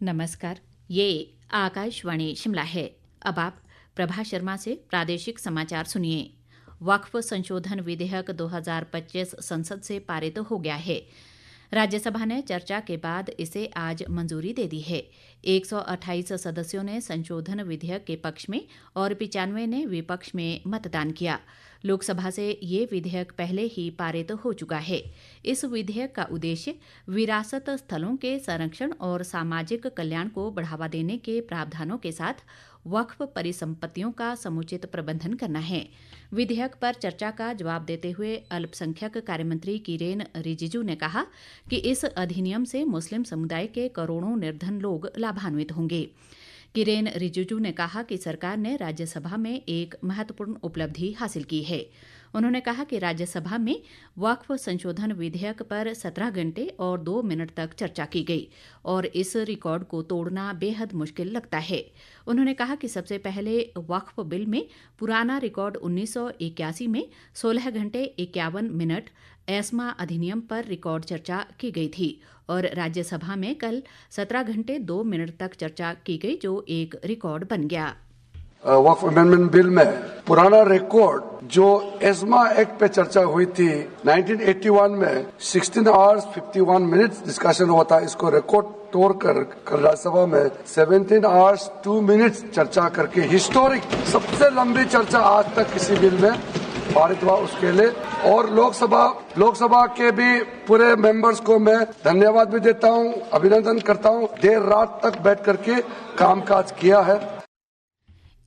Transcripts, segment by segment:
नमस्कार। ये आकाशवाणी शिमला है। अब आप प्रभा शर्मा से प्रादेशिक समाचार सुनिए। वक्फ संशोधन विधेयक 2025 संसद से पारित हो गया है। राज्यसभा ने चर्चा के बाद इसे आज मंजूरी दे दी है। 128 सदस्यों ने संशोधन विधेयक के पक्ष में और 95 ने विपक्ष में मतदान किया। लोकसभा से ये विधेयक पहले ही पारित हो चुका है। इस विधेयक का उद्देश्य विरासत स्थलों के संरक्षण और सामाजिक कल्याण को बढ़ावा देने के प्रावधानों के साथ वक्फ परिसंपत्तियों का समुचित प्रबंधन करना है। विधेयक पर चर्चा का जवाब देते हुए अल्पसंख्यक कार्यमंत्री किरेन रिजिजू ने कहा कि इस अधिनियम से मुस्लिम समुदाय के करोड़ों निर्धन लोग लाभान्वित होंगे। किरेन रिजिजू ने कहा कि सरकार ने राज्यसभा में एक महत्वपूर्ण उपलब्धि हासिल की है। उन्होंने कहा कि राज्यसभा में वक्फ संशोधन विधेयक पर 17 घंटे और 2 मिनट तक चर्चा की गई और इस रिकॉर्ड को तोड़ना बेहद मुश्किल लगता है। उन्होंने कहा कि सबसे पहले वक्फ बिल में पुराना रिकॉर्ड 1981 में 16 घंटे 51 मिनट एस्मा अधिनियम पर रिकॉर्ड चर्चा की गई थी और राज्यसभा में कल 17 घंटे 2 मिनट तक चर्चा की गई, जो एक रिकॉर्ड बन गया। वक्फ अमेंडमेंट बिल में पुराना रिकॉर्ड जो एस्मा एक्ट पे चर्चा हुई थी 1981 में 16 आवर्स 51 मिनट्स डिस्कशन हुआ था, इसको रिकॉर्ड तोड़कर कल राज्यसभा में 17 आवर्स 2 मिनट्स चर्चा करके हिस्टोरिक सबसे लंबी चर्चा आज तक किसी बिल में पारित हुआ, उसके लिए और लोकसभा के भी पूरे मेंबर्स को मैं धन्यवाद भी देता हूं, अभिनंदन करता हूं। देर रात तक बैठ करके कामकाज किया है।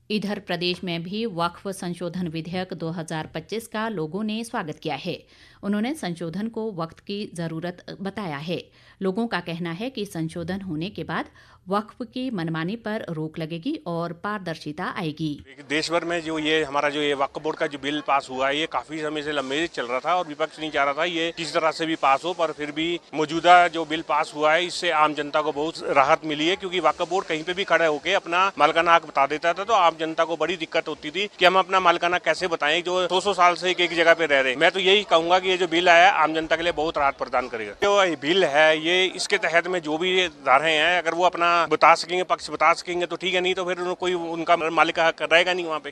इधर प्रदेश में भी वक्फ संशोधन विधेयक 2025 का लोगों ने स्वागत किया है। उन्होंने संशोधन को वक्त की जरूरत बताया है। लोगों का कहना है कि संशोधन होने के बाद वक्फ की मनमानी पर रोक लगेगी और पारदर्शिता आएगी। देश भर में जो ये हमारा जो ये वक्फ बोर्ड का जो बिल पास हुआ है, ये काफी समय से लंबे चल रहा था और विपक्ष नहीं चाह रहा था ये किसी तरह से भी पास हो, पर फिर भी मौजूदा जो बिल पास हुआ है इससे आम जनता को बहुत राहत मिली है, क्योंकि वक्फ बोर्ड कहीं पे भी खड़े होकर अपना मालिकाना हक बता देता था तो आम जनता को बड़ी दिक्कत होती थी कि हम अपना मालिकाना कैसे बताएं जो 200 साल से एक जगह पे रह रहे। मैं तो यही कहूंगा कि ये जो बिल आया आम जनता के लिए बहुत राहत प्रदान करेगा। जो ये बिल है ये इसके तहत में जो भी धाराएं हैं अगर वो अपना बता सकेंगे, पक्ष बता सकेंगे तो ठीक है, नहीं तो फिर कोई उनका मालिक हक रहेगा नहीं वहाँ पे।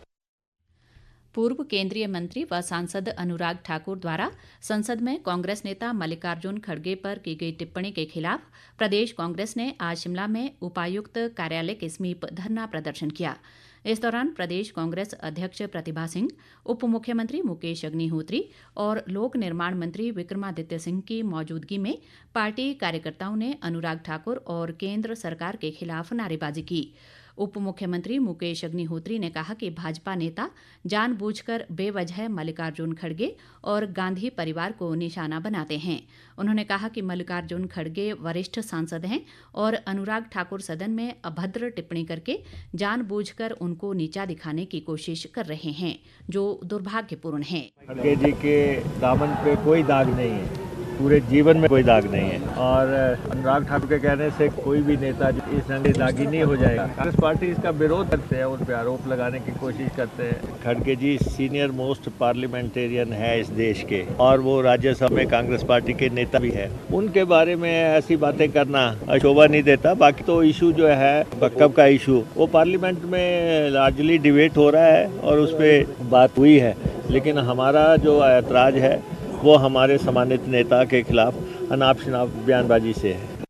पूर्व केंद्रीय मंत्री व सांसद अनुराग ठाकुर द्वारा संसद में कांग्रेस नेता मल्लिकार्जुन खड़गे पर की गई टिप्पणी के खिलाफ प्रदेश कांग्रेस ने आज शिमला में उपायुक्त कार्यालय के समीप धरना प्रदर्शन किया। इस दौरान प्रदेश कांग्रेस अध्यक्ष प्रतिभा सिंह, उप मुख्यमंत्री मुकेश अग्निहोत्री और लोक निर्माण मंत्री विक्रमादित्य सिंह की मौजूदगी में पार्टी कार्यकर्ताओं ने अनुराग ठाकुर और केंद्र सरकार के खिलाफ नारेबाजी की। उप मुख्यमंत्री मुकेश अग्निहोत्री ने कहा कि भाजपा नेता जानबूझकर बेवजह मल्लिकार्जुन खड़गे और गांधी परिवार को निशाना बनाते हैं। उन्होंने कहा कि मल्लिकार्जुन खड़गे वरिष्ठ सांसद हैं और अनुराग ठाकुर सदन में अभद्र टिप्पणी करके जानबूझकर उनको नीचा दिखाने की कोशिश कर रहे हैं, जो दुर्भाग्यपूर्ण है। खड़गे जी के दामन पे कोई दाग नहीं है, पूरे जीवन में कोई दाग नहीं है और अनुराग ठाकुर के कहने से कोई भी नेता इस रंगे दागी नहीं हो जाएगा। कांग्रेस पार्टी इसका विरोध करते हैं, उन पर आरोप लगाने की कोशिश करते हैं। खड़गे जी सीनियर मोस्ट पार्लियामेंटेरियन है इस देश के और वो राज्यसभा में कांग्रेस पार्टी के नेता भी है। उनके बारे में ऐसी बातें करना शोभा नहीं देता। बाकी तो इशू जो है वक्फ का इशू वो पार्लियामेंट में लार्जली डिबेट हो रहा है और उस पर बात हुई है, लेकिन हमारा जो ऐतराज है वो हमारे सम्मानित नेता के खिलाफ अनाप शनाप बयानबाजी से है।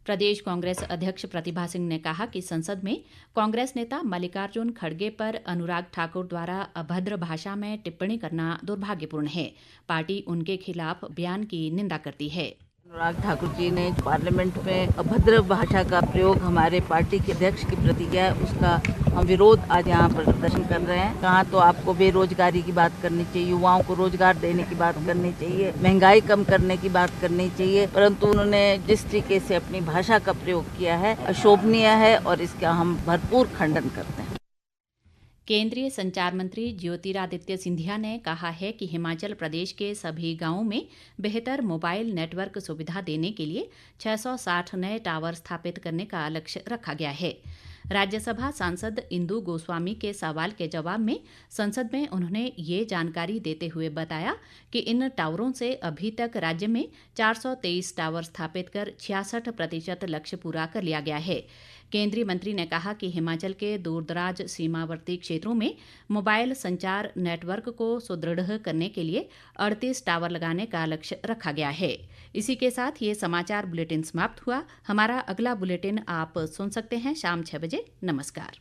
प्रदेश कांग्रेस अध्यक्ष प्रतिभा सिंह ने कहा कि संसद में कांग्रेस नेता मल्लिकार्जुन खड़गे पर अनुराग ठाकुर द्वारा अभद्र भाषा में टिप्पणी करना दुर्भाग्यपूर्ण है। पार्टी उनके खिलाफ बयान की निंदा करती है। अनुराग ठाकुर जी ने पार्लियामेंट में अभद्र भाषा का प्रयोग हमारे पार्टी के अध्यक्ष के प्रति किया है, उसका हम विरोध आज यहाँ पर प्रदर्शन कर रहे हैं। कहाँ तो आपको बेरोजगारी की बात करनी चाहिए, युवाओं को रोजगार देने की बात करनी चाहिए, महंगाई कम करने की बात करनी चाहिए, परंतु उन्होंने जिस तरीके से अपनी भाषा का प्रयोग किया है अशोभनीय है और इसका हम भरपूर खंडन करते हैं। केंद्रीय संचार मंत्री ज्योतिरादित्य सिंधिया ने कहा है कि हिमाचल प्रदेश के सभी गांवों में बेहतर मोबाइल नेटवर्क सुविधा देने के लिए 660 नए टावर स्थापित करने का लक्ष्य रखा गया है। राज्यसभा सांसद इंदु गोस्वामी के सवाल के जवाब में संसद में उन्होंने ये जानकारी देते हुए बताया कि इन टावरों से अभी तक राज्य में 423 टावर स्थापित कर 66% लक्ष्य पूरा कर लिया गया है। केंद्रीय मंत्री ने कहा कि हिमाचल के दूरदराज सीमावर्ती क्षेत्रों में मोबाइल संचार नेटवर्क को सुदृढ़ करने के लिए 38 टावर लगाने का लक्ष्य रखा गया है। इसी के साथ ये समाचार बुलेटिन समाप्त हुआ। हमारा अगला बुलेटिन आप सुन सकते हैं शाम 6 बजे। नमस्कार।